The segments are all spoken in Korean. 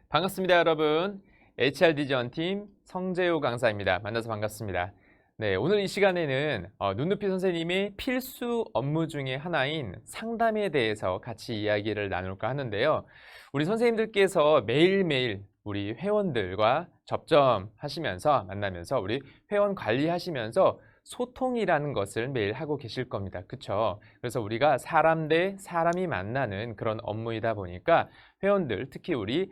반갑습니다, 여러분. HRD 지원팀 성재호 강사입니다. 만나서 반갑습니다. 네, 오늘 이 시간에는 눈높이 선생님의 필수 업무 중에 하나인 상담에 대해서 같이 이야기를 나눌까 하는데요. 우리 선생님들께서 매일매일 우리 회원들과 접점하시면서 만나면서 우리 회원 관리하시면서 소통이라는 것을 매일 하고 계실 겁니다. 그쵸? 그래서 우리가 사람 대 사람이 만나는 그런 업무이다 보니까 회원들, 특히 우리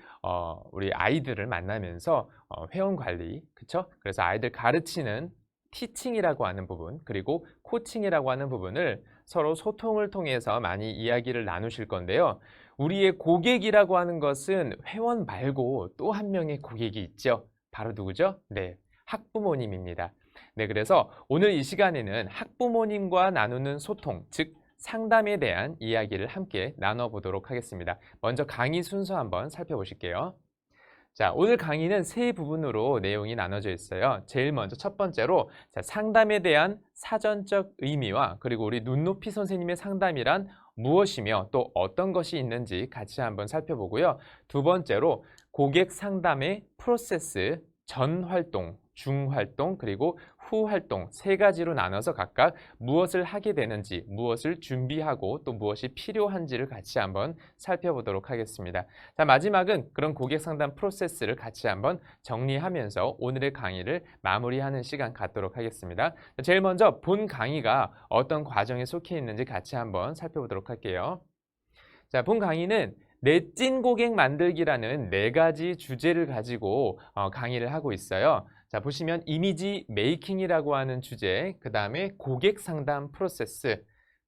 아이들을 만나면서 회원 관리, 그쵸? 그래서 아이들 가르치는 티칭이라고 하는 부분, 그리고 코칭이라고 하는 부분을 서로 소통을 통해서 많이 이야기를 나누실 건데요. 우리의 고객이라고 하는 것은 회원 말고 또 한 명의 고객이 있죠. 바로 누구죠? 네, 학부모님입니다. 네, 그래서 오늘 이 시간에는 학부모님과 나누는 소통, 즉 상담에 대한 이야기를 함께 나눠보도록 하겠습니다. 먼저 강의 순서 한번 살펴보실게요. 자, 오늘 강의는 세 부분으로 내용이 나눠져 있어요. 제일 먼저 첫 번째로 상담에 대한 사전적 의미와 그리고 우리 눈높이 선생님의 상담이란 무엇이며 또 어떤 것이 있는지 같이 한번 살펴보고요. 두 번째로 고객 상담의 프로세스, 전 활동, 중 활동, 그리고 후 활동 세 가지로 나눠서 각각 무엇을 하게 되는지, 무엇을 준비하고 또 무엇이 필요한지를 같이 한번 살펴보도록 하겠습니다. 자, 마지막은 그런 고객 상담 프로세스를 같이 한번 정리하면서 오늘의 강의를 마무리하는 시간 갖도록 하겠습니다. 제일 먼저 본 강의가 어떤 과정에 속해 있는지 같이 한번 살펴보도록 할게요. 자, 본 강의는 내 찐 고객 만들기라는 네 가지 주제를 가지고 강의를 하고 있어요. 자, 보시면 이미지 메이킹이라고 하는 주제, 그 다음에 고객 상담 프로세스,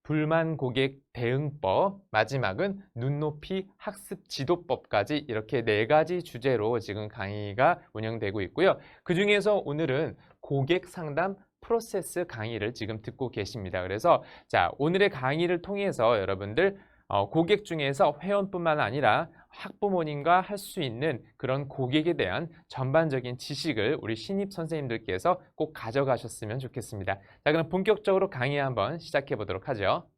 불만 고객 대응법, 마지막은 눈높이 학습 지도법까지 이렇게 네 가지 주제로 지금 강의가 운영되고 있고요. 그 중에서 오늘은 고객 상담 프로세스 강의를 지금 듣고 계십니다. 그래서 자, 오늘의 강의를 통해서 여러분들 고객 중에서 회원뿐만 아니라 학부모님과 할 수 있는 그런 고객에 대한 전반적인 지식을 우리 신입 선생님들께서 꼭 가져가셨으면 좋겠습니다. 자, 그럼 본격적으로 강의 한번 시작해 보도록 하죠.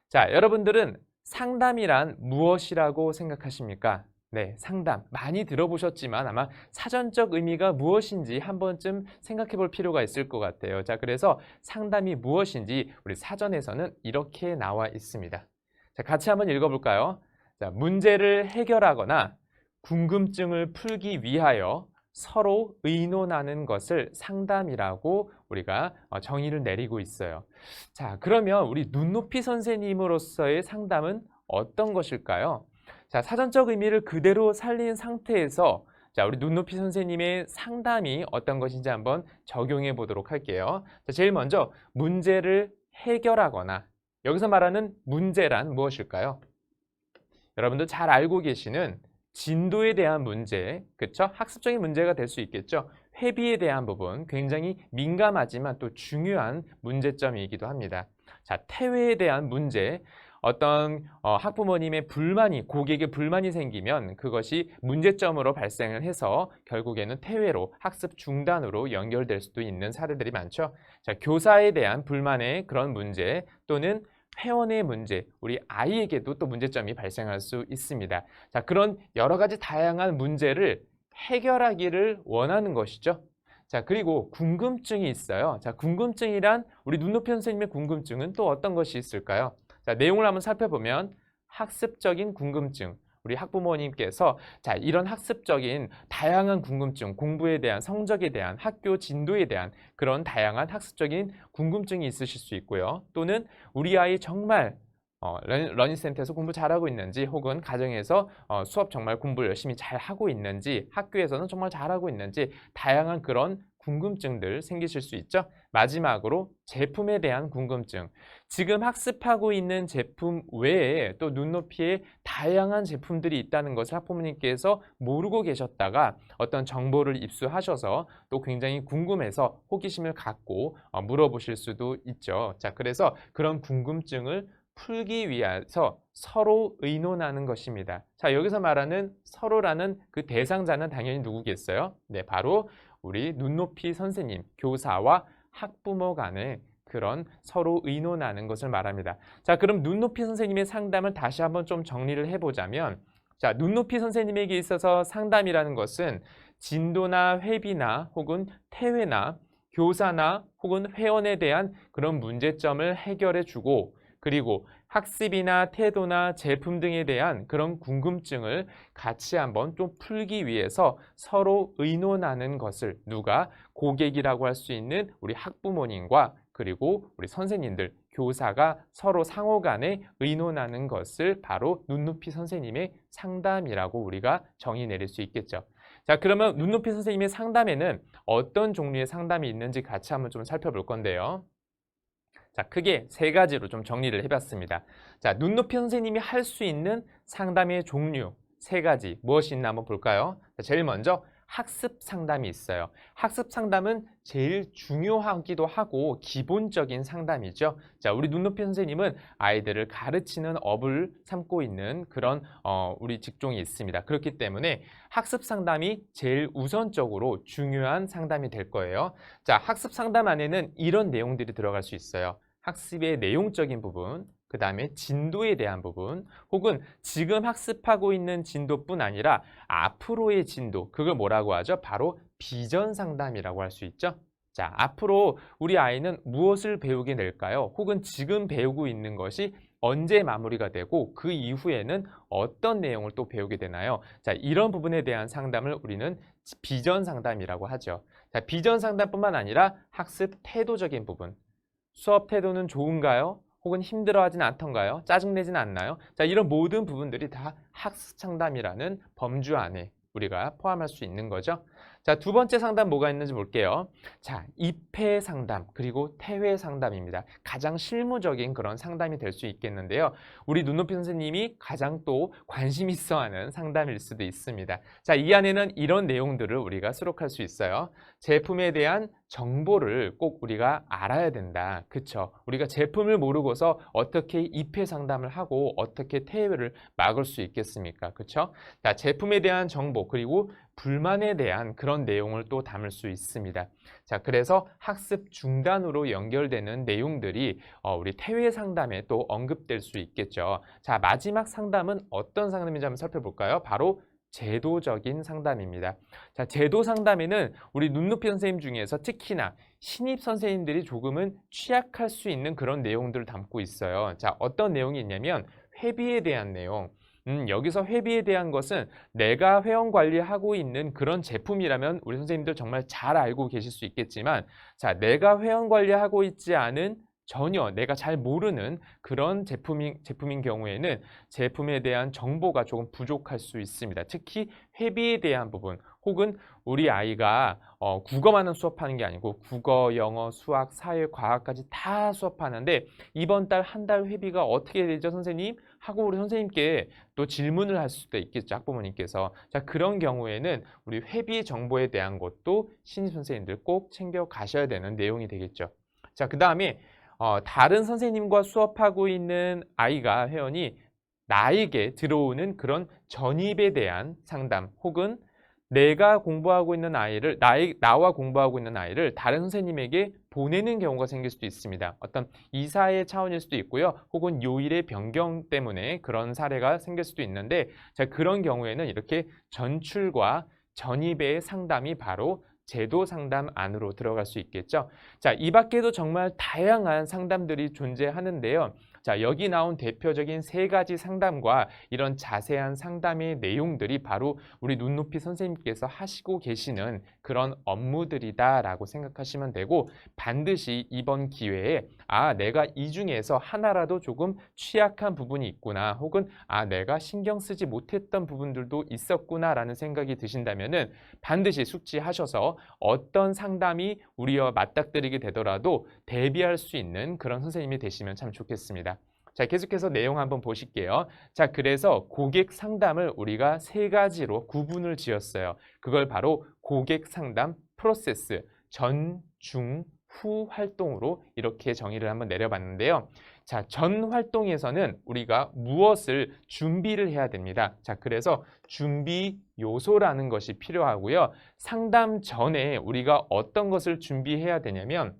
자, 여러분들은 상담이란 무엇이라고 생각하십니까? 네, 상담. 많이 들어보셨지만 아마 사전적 의미가 무엇인지 한 번쯤 생각해 볼 필요가 있을 것 같아요. 자, 그래서 상담이 무엇인지 우리 사전에서는 이렇게 나와 있습니다. 자, 같이 한번 읽어볼까요? 자, 문제를 해결하거나 궁금증을 풀기 위하여 서로 의논하는 것을 상담이라고 우리가 정의를 내리고 있어요. 자, 그러면 우리 눈높이 선생님으로서의 상담은 어떤 것일까요? 자, 사전적 의미를 그대로 살린 상태에서 자, 우리 눈높이 선생님의 상담이 어떤 것인지 한번 적용해 보도록 할게요. 자, 제일 먼저 문제를 해결하거나 여기서 말하는 문제란 무엇일까요? 여러분들 잘 알고 계시는 진도에 대한 문제, 그쵸? 학습적인 문제가 될 수 있겠죠? 회비에 대한 부분, 굉장히 민감하지만 또 중요한 문제점이기도 합니다. 자, 태회에 대한 문제, 어떤 학부모님의 불만이, 고객의 불만이 생기면 그것이 문제점으로 발생을 해서 결국에는 퇴회로, 학습 중단으로 연결될 수도 있는 사례들이 많죠. 자, 교사에 대한 불만의 그런 문제 또는 회원의 문제, 우리 아이에게도 또 문제점이 발생할 수 있습니다. 자, 그런 여러 가지 다양한 문제를 해결하기를 원하는 것이죠. 자, 그리고 궁금증이 있어요. 자, 궁금증이란 우리 눈높이 선생님의 궁금증은 또 어떤 것이 있을까요? 자, 내용을 한번 살펴보면 학습적인 궁금증, 우리 학부모님께서 자, 이런 학습적인 다양한 궁금증, 공부에 대한, 성적에 대한, 학교 진도에 대한 그런 다양한 학습적인 궁금증이 있으실 수 있고요. 또는 우리 아이 정말 러닝센터에서 공부 잘하고 있는지 혹은 가정에서 수업 정말 공부 열심히 잘하고 있는지 학교에서는 정말 잘하고 있는지 다양한 그런 궁금증들 생기실 수 있죠. 마지막으로 제품에 대한 궁금증. 지금 학습하고 있는 제품 외에 또 눈높이에 다양한 제품들이 있다는 것을 학부모님께서 모르고 계셨다가 어떤 정보를 입수하셔서 또 굉장히 궁금해서 호기심을 갖고 물어보실 수도 있죠. 자, 그래서 그런 궁금증을 풀기 위해서 서로 의논하는 것입니다. 자, 여기서 말하는 서로라는 그 대상자는 당연히 누구겠어요? 네, 바로 우리 눈높이 선생님, 교사와 학부모 간의 그런 서로 의논하는 것을 말합니다. 자, 그럼 눈높이 선생님의 상담을 다시 한번 좀 정리를 해보자면 자, 눈높이 선생님에게 있어서 상담이라는 것은 진도나 회비나 혹은 태회나 교사나 혹은 회원에 대한 그런 문제점을 해결해 주고, 그리고 학습이나 태도나 제품 등에 대한 그런 궁금증을 같이 한번 좀 풀기 위해서 서로 의논하는 것을, 누가 고객이라고 할 수 있는 우리 학부모님과 그리고 우리 선생님들, 교사가 서로 상호 간에 의논하는 것을 바로 눈높이 선생님의 상담이라고 우리가 정의 내릴 수 있겠죠. 자, 그러면 눈높이 선생님의 상담에는 어떤 종류의 상담이 있는지 같이 한번 좀 살펴볼 건데요. 자, 크게 세 가지로 좀 정리를 해봤습니다. 자, 눈높이 선생님이 할 수 있는 상담의 종류 세 가지 무엇이 있나 한번 볼까요? 자, 제일 먼저 학습 상담이 있어요. 학습 상담은 제일 중요하기도 하고 기본적인 상담이죠. 자, 우리 눈높이 선생님은 아이들을 가르치는 업을 삼고 있는 그런 우리 직종이 있습니다. 그렇기 때문에 학습 상담이 제일 우선적으로 중요한 상담이 될 거예요. 자, 학습 상담 안에는 이런 내용들이 들어갈 수 있어요. 학습의 내용적인 부분, 그 다음에 진도에 대한 부분, 혹은 지금 학습하고 있는 진도뿐 아니라 앞으로의 진도, 그걸 뭐라고 하죠? 바로 비전 상담이라고 할 수 있죠. 자, 앞으로 우리 아이는 무엇을 배우게 될까요? 혹은 지금 배우고 있는 것이 언제 마무리가 되고 그 이후에는 어떤 내용을 또 배우게 되나요? 자, 이런 부분에 대한 상담을 우리는 비전 상담이라고 하죠. 자, 비전 상담뿐만 아니라 학습 태도적인 부분, 수업 태도는 좋은가요? 혹은 힘들어하진 않던가요? 짜증내진 않나요? 자, 이런 모든 부분들이 다 학습 상담이라는 범주 안에 우리가 포함할 수 있는 거죠. 자, 두 번째 상담 뭐가 있는지 볼게요. 자, 입회 상담 그리고 태회 상담입니다. 가장 실무적인 그런 상담이 될 수 있겠는데요. 우리 눈높이 선생님이 가장 또 관심 있어 하는 상담일 수도 있습니다. 자, 이 안에는 이런 내용들을 우리가 수록할 수 있어요. 제품에 대한 정보를 꼭 우리가 알아야 된다. 그쵸? 우리가 제품을 모르고서 어떻게 입회 상담을 하고 어떻게 태회를 막을 수 있겠습니까? 그쵸? 자, 제품에 대한 정보 그리고 불만에 대한 그런 내용을 또 담을 수 있습니다. 자, 그래서 학습 중단으로 연결되는 내용들이 우리 태회 상담에 또 언급될 수 있겠죠. 자, 마지막 상담은 어떤 상담인지 한번 살펴볼까요? 바로 제도적인 상담입니다. 자, 제도 상담에는 우리 눈높이 선생님 중에서 특히나 신입 선생님들이 조금은 취약할 수 있는 그런 내용들을 담고 있어요. 자, 어떤 내용이 있냐면 회비에 대한 내용. 여기서 회비에 대한 것은 내가 회원 관리하고 있는 그런 제품이라면 우리 선생님들 정말 잘 알고 계실 수 있겠지만, 자, 내가 회원 관리하고 있지 않은 전혀 내가 잘 모르는 그런 제품인 경우에는 제품에 대한 정보가 조금 부족할 수 있습니다. 특히 회비에 대한 부분, 혹은 우리 아이가 국어만은 수업하는 게 아니고 국어, 영어, 수학, 사회, 과학까지 다 수업하는데 이번 달 한 달 회비가 어떻게 되죠, 선생님? 하고 우리 선생님께 또 질문을 할 수도 있겠죠, 학부모님께서. 자, 그런 경우에는 우리 회비 정보에 대한 것도 신입 선생님들 꼭 챙겨 가셔야 되는 내용이 되겠죠. 자, 그 다음에 다른 선생님과 수업하고 있는 아이가, 회원이 나에게 들어오는 그런 전입에 대한 상담, 혹은 내가 공부하고 있는 아이를, 나와 공부하고 있는 아이를 다른 선생님에게 보내는 경우가 생길 수도 있습니다. 어떤 이사의 차원일 수도 있고요. 혹은 요일의 변경 때문에 그런 사례가 생길 수도 있는데, 자, 그런 경우에는 이렇게 전출과 전입의 상담이 바로 제도 상담 안으로 들어갈 수 있겠죠. 자, 이 밖에도 정말 다양한 상담들이 존재하는데요. 자, 여기 나온 대표적인 세 가지 상담과 이런 자세한 상담의 내용들이 바로 우리 눈높이 선생님께서 하시고 계시는 그런 업무들이다라고 생각하시면 되고, 반드시 이번 기회에 내가 이 중에서 하나라도 조금 취약한 부분이 있구나, 혹은 내가 신경 쓰지 못했던 부분들도 있었구나라는 생각이 드신다면은 반드시 숙지하셔서 어떤 상담이 우리와 맞닥뜨리게 되더라도 대비할 수 있는 그런 선생님이 되시면 참 좋겠습니다. 자, 계속해서 내용 한번 보실게요. 자, 그래서 고객 상담을 우리가 세 가지로 구분을 지었어요. 그걸 바로 고객 상담 프로세스, 전, 중, 후 활동으로 이렇게 정의를 한번 내려봤는데요. 자, 전 활동에서는 우리가 무엇을 준비를 해야 됩니다. 자, 그래서 준비 요소라는 것이 필요하고요. 상담 전에 우리가 어떤 것을 준비해야 되냐면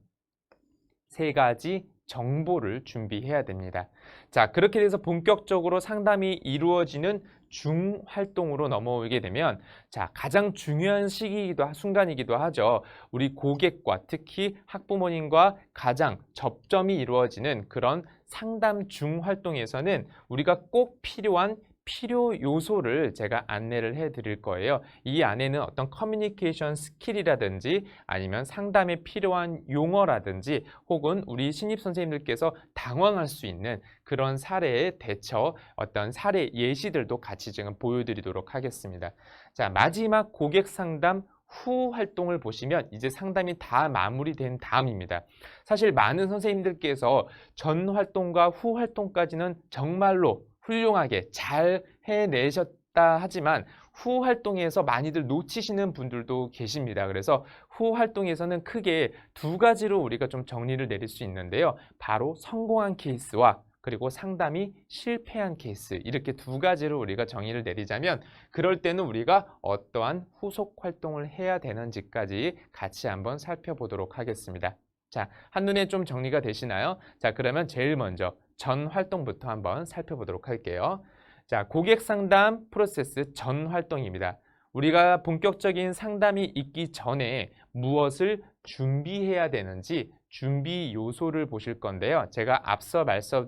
세 가지 정보를 준비해야 됩니다. 자, 그렇게 돼서 본격적으로 상담이 이루어지는 중활동으로 넘어오게 되면 자, 가장 중요한 순간이기도 하죠. 우리 고객과 특히 학부모님과 가장 접점이 이루어지는 그런 상담 중활동에서는 우리가 꼭 필요한 필요 요소를 제가 안내를 해 드릴 거예요. 이 안에는 어떤 커뮤니케이션 스킬이라든지 아니면 상담에 필요한 용어라든지 혹은 우리 신입 선생님들께서 당황할 수 있는 그런 사례의 대처, 어떤 사례 예시들도 같이 지금 보여드리도록 하겠습니다. 자, 마지막 고객 상담 후 활동을 보시면 이제 상담이 다 마무리된 다음입니다. 사실 많은 선생님들께서 전 활동과 후 활동까지는 정말로 훌륭하게 잘 해내셨다 하지만 후 활동에서 많이들 놓치시는 분들도 계십니다. 그래서 후 활동에서는 크게 두 가지로 우리가 좀 정리를 내릴 수 있는데요. 바로 성공한 케이스와 그리고 상담이 실패한 케이스, 이렇게 두 가지로 우리가 정의를 내리자면 그럴 때는 우리가 어떠한 후속 활동을 해야 되는지까지 같이 한번 살펴보도록 하겠습니다. 자, 한눈에 좀 정리가 되시나요? 자, 그러면 제일 먼저 전 활동부터 한번 살펴보도록 할게요. 자, 고객 상담 프로세스 전 활동입니다. 우리가 본격적인 상담이 있기 전에 무엇을 준비해야 되는지 준비 요소를 보실 건데요. 제가 앞서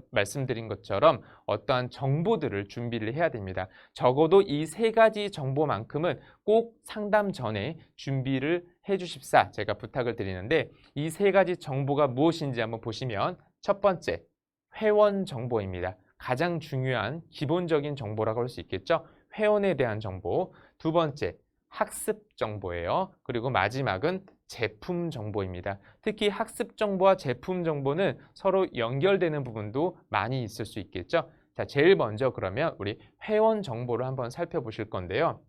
말씀드린 것처럼 어떠한 정보들을 준비를 해야 됩니다. 적어도 이 세 가지 정보만큼은 꼭 상담 전에 준비를 해 주십사 제가 부탁을 드리는데 이 세 가지 정보가 무엇인지 한번 보시면 첫 번째, 회원 정보입니다. 가장 중요한 기본적인 정보라고 할 수 있겠죠. 회원에 대한 정보. 두 번째, 학습 정보예요. 그리고 마지막은 제품 정보입니다. 특히 학습 정보와 제품 정보는 서로 연결되는 부분도 많이 있을 수 있겠죠. 자, 제일 먼저 그러면 우리 회원 정보를 한번 살펴보실 건데요.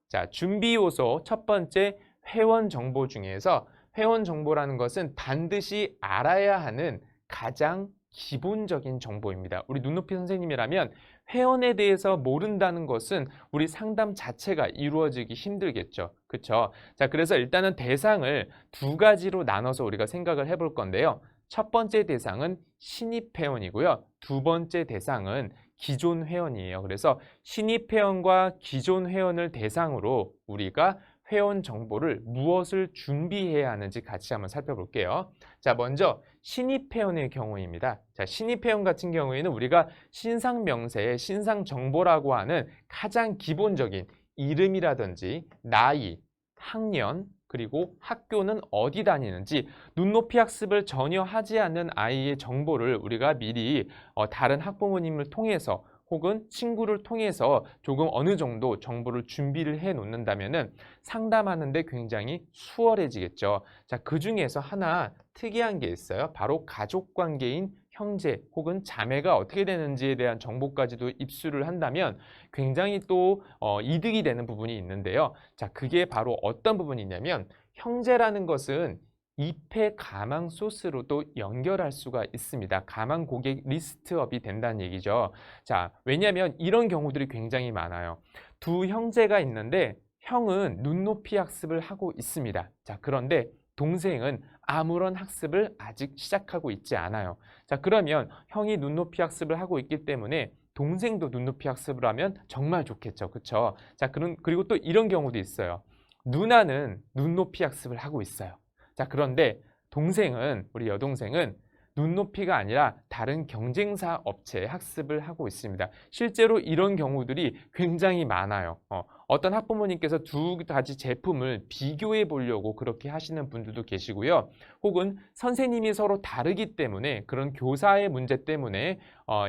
자, 준비 요소 첫 번째 회원 정보 중에서 회원 정보라는 것은 반드시 알아야 하는 가장 기본적인 정보입니다. 우리 눈높이 선생님이라면 회원에 대해서 모른다는 것은 우리 상담 자체가 이루어지기 힘들겠죠. 그렇죠? 자, 그래서 일단은 대상을 두 가지로 나눠서 우리가 생각을 해볼 건데요. 첫 번째 대상은 신입 회원이고요. 두 번째 대상은 기존 회원이에요. 그래서 신입 회원과 기존 회원을 대상으로 우리가 회원 정보를 무엇을 준비해야 하는지 같이 한번 살펴볼게요. 자, 먼저 신입 회원의 경우입니다. 자, 신입 회원 같은 경우에는 우리가 신상 명세의 신상 정보라고 하는 가장 기본적인 이름이라든지 나이, 학년, 그리고 학교는 어디 다니는지 눈높이 학습을 전혀 하지 않는 아이의 정보를 우리가 미리 다른 학부모님을 통해서 혹은 친구를 통해서 조금 어느 정도 정보를 준비를 해 놓는다면은 상담하는데 굉장히 수월해지겠죠. 자, 그 중에서 하나 특이한 게 있어요. 바로 가족 관계인 형제 혹은 자매가 어떻게 되는지에 대한 정보까지도 입수를 한다면 굉장히 또 이득이 되는 부분이 있는데요. 자, 그게 바로 어떤 부분이냐면 형제라는 것은 입회 가망 소스로도 연결할 수가 있습니다. 가망 고객 리스트업이 된다는 얘기죠. 자, 왜냐하면 이런 경우들이 굉장히 많아요. 두 형제가 있는데 형은 눈높이 학습을 하고 있습니다. 자, 그런데 동생은 아무런 학습을 아직 시작하고 있지 않아요. 자, 그러면 형이 눈높이 학습을 하고 있기 때문에 동생도 눈높이 학습을 하면 정말 좋겠죠. 그렇죠? 자, 그리고 또 이런 경우도 있어요. 누나는 눈높이 학습을 하고 있어요. 자, 그런데 동생은, 우리 여동생은 눈높이가 아니라 다른 경쟁사 업체에 학습을 하고 있습니다. 실제로 이런 경우들이 굉장히 많아요. 어떤 학부모님께서 두 가지 제품을 비교해 보려고 그렇게 하시는 분들도 계시고요. 혹은 선생님이 서로 다르기 때문에 그런 교사의 문제 때문에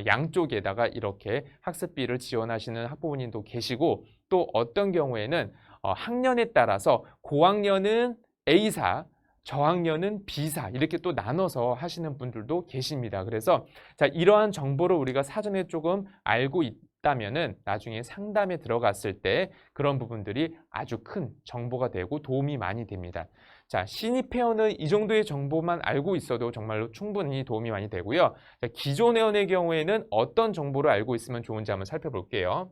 양쪽에다가 이렇게 학습비를 지원하시는 학부모님도 계시고 또 어떤 경우에는 학년에 따라서 고학년은 A사, 저학년은 B사 이렇게 또 나눠서 하시는 분들도 계십니다. 그래서 자, 이러한 정보를 우리가 사전에 조금 알고 있다면은 나중에 상담에 들어갔을 때 그런 부분들이 아주 큰 정보가 되고 도움이 많이 됩니다. 자, 신입 회원은 이 정도의 정보만 알고 있어도 정말로 충분히 도움이 많이 되고요. 자, 기존 회원의 경우에는 어떤 정보를 알고 있으면 좋은지 한번 살펴볼게요.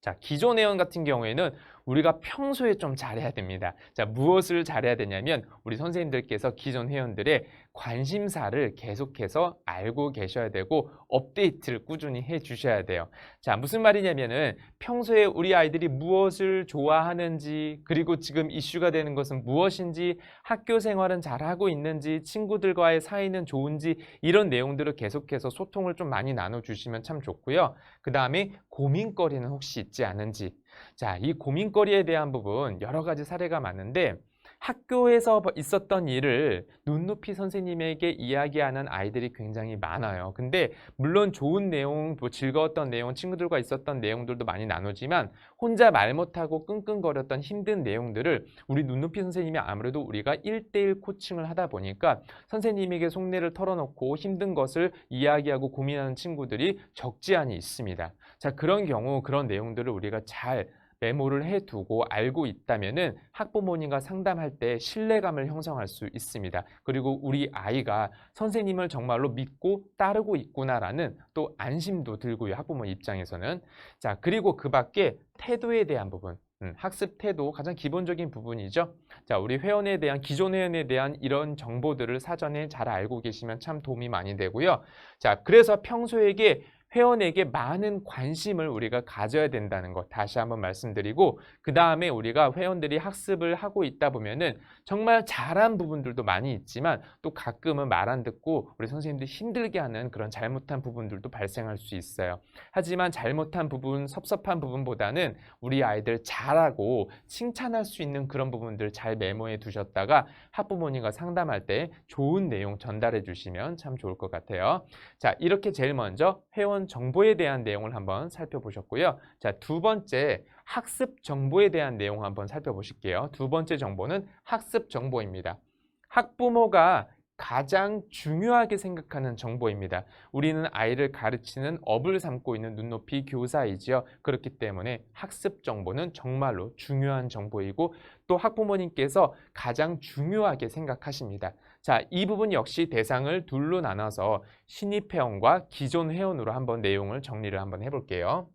자, 기존 회원 같은 경우에는 우리가 평소에 좀 잘해야 됩니다. 자, 무엇을 잘해야 되냐면 우리 선생님들께서 기존 회원들의 관심사를 계속해서 알고 계셔야 되고 업데이트를 꾸준히 해 주셔야 돼요. 자, 무슨 말이냐면은 평소에 우리 아이들이 무엇을 좋아하는지, 그리고 지금 이슈가 되는 것은 무엇인지, 학교 생활은 잘하고 있는지, 친구들과의 사이는 좋은지, 이런 내용들을 계속해서 소통을 좀 많이 나눠주시면 참 좋고요. 그 다음에 고민거리는 혹시 있지 않은지. 자, 이 고민거리에 대한 부분 여러 가지 사례가 많은데 학교에서 있었던 일을 눈높이 선생님에게 이야기하는 아이들이 굉장히 많아요. 근데 물론 좋은 내용, 뭐 즐거웠던 내용, 친구들과 있었던 내용들도 많이 나누지만 혼자 말 못하고 끙끙거렸던 힘든 내용들을 우리 눈높이 선생님이 아무래도 우리가 1대1 코칭을 하다 보니까 선생님에게 속내를 털어놓고 힘든 것을 이야기하고 고민하는 친구들이 적지 않이 있습니다. 자, 그런 경우 그런 내용들을 우리가 잘 메모를 해두고 알고 있다면은 학부모님과 상담할 때 신뢰감을 형성할 수 있습니다. 그리고 우리 아이가 선생님을 정말로 믿고 따르고 있구나라는 또 안심도 들고요. 학부모 입장에서는. 자, 그리고 그 밖에 태도에 대한 부분. 학습 태도 가장 기본적인 부분이죠. 자, 우리 회원에 대한, 기존 회원에 대한 이런 정보들을 사전에 잘 알고 계시면 참 도움이 많이 되고요. 자, 그래서 평소에게 회원에게 많은 관심을 우리가 가져야 된다는 것 다시 한번 말씀드리고, 그 다음에 우리가 회원들이 학습을 하고 있다 보면은 정말 잘한 부분들도 많이 있지만 또 가끔은 말 안 듣고 우리 선생님들이 힘들게 하는 그런 잘못한 부분들도 발생할 수 있어요. 하지만 잘못한 부분, 섭섭한 부분보다는 우리 아이들 잘하고 칭찬할 수 있는 그런 부분들 잘 메모해 두셨다가 학부모님과 상담할 때 좋은 내용 전달해 주시면 참 좋을 것 같아요. 자, 이렇게 제일 먼저 회원 정보에 대한 내용을 한번 살펴보셨고요. 자, 두 번째 학습 정보에 대한 내용 한번 살펴보실게요. 두 번째 정보는 학습 정보입니다. 학부모가 가장 중요하게 생각하는 정보입니다. 우리는 아이를 가르치는 업을 삼고 있는 눈높이 교사이지요. 그렇기 때문에 학습 정보는 정말로 중요한 정보이고 또 학부모님께서 가장 중요하게 생각하십니다. 자, 이 부분 역시 대상을 둘로 나눠서 신입 회원과 기존 회원으로 한번 내용을 정리를 한번 해볼게요.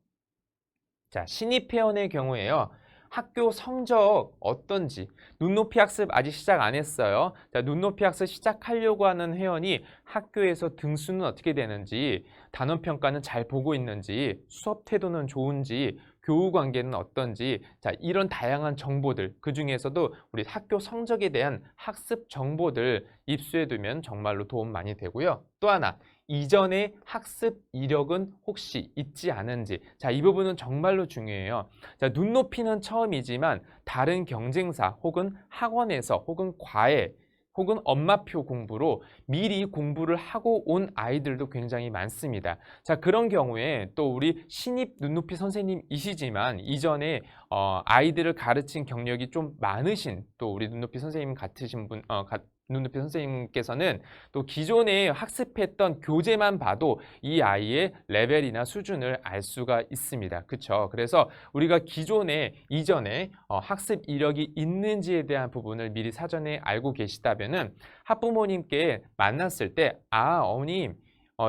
자, 신입 회원의 경우에요. 학교 성적 어떤지, 눈높이 학습 아직 시작 안 했어요. 자, 눈높이 학습 시작하려고 하는 회원이 학교에서 등수는 어떻게 되는지, 단원평가는 잘 보고 있는지, 수업 태도는 좋은지, 교우 관계는 어떤지, 자, 이런 다양한 정보들, 그 중에서도 우리 학교 성적에 대한 학습 정보들 입수해 두면 정말로 도움 많이 되고요. 또 하나, 이전에 학습 이력은 혹시 있지 않은지, 자, 이 부분은 정말로 중요해요. 자, 눈높이는 처음이지만 다른 경쟁사 혹은 학원에서 혹은 과외 혹은 엄마표 공부로 미리 공부를 하고 온 아이들도 굉장히 많습니다. 자, 그런 경우에 또 우리 신입 눈높이 선생님이시지만 이전에 아이들을 가르친 경력이 좀 많으신 또 우리 눈높이 선생님 같으신 분, 눈높이 선생님께서는 또 기존에 학습했던 교재만 봐도 이 아이의 레벨이나 수준을 알 수가 있습니다. 그렇죠? 그래서 우리가 이전에 학습 이력이 있는지에 대한 부분을 미리 사전에 알고 계시다면은 학부모님께 만났을 때, 어머님,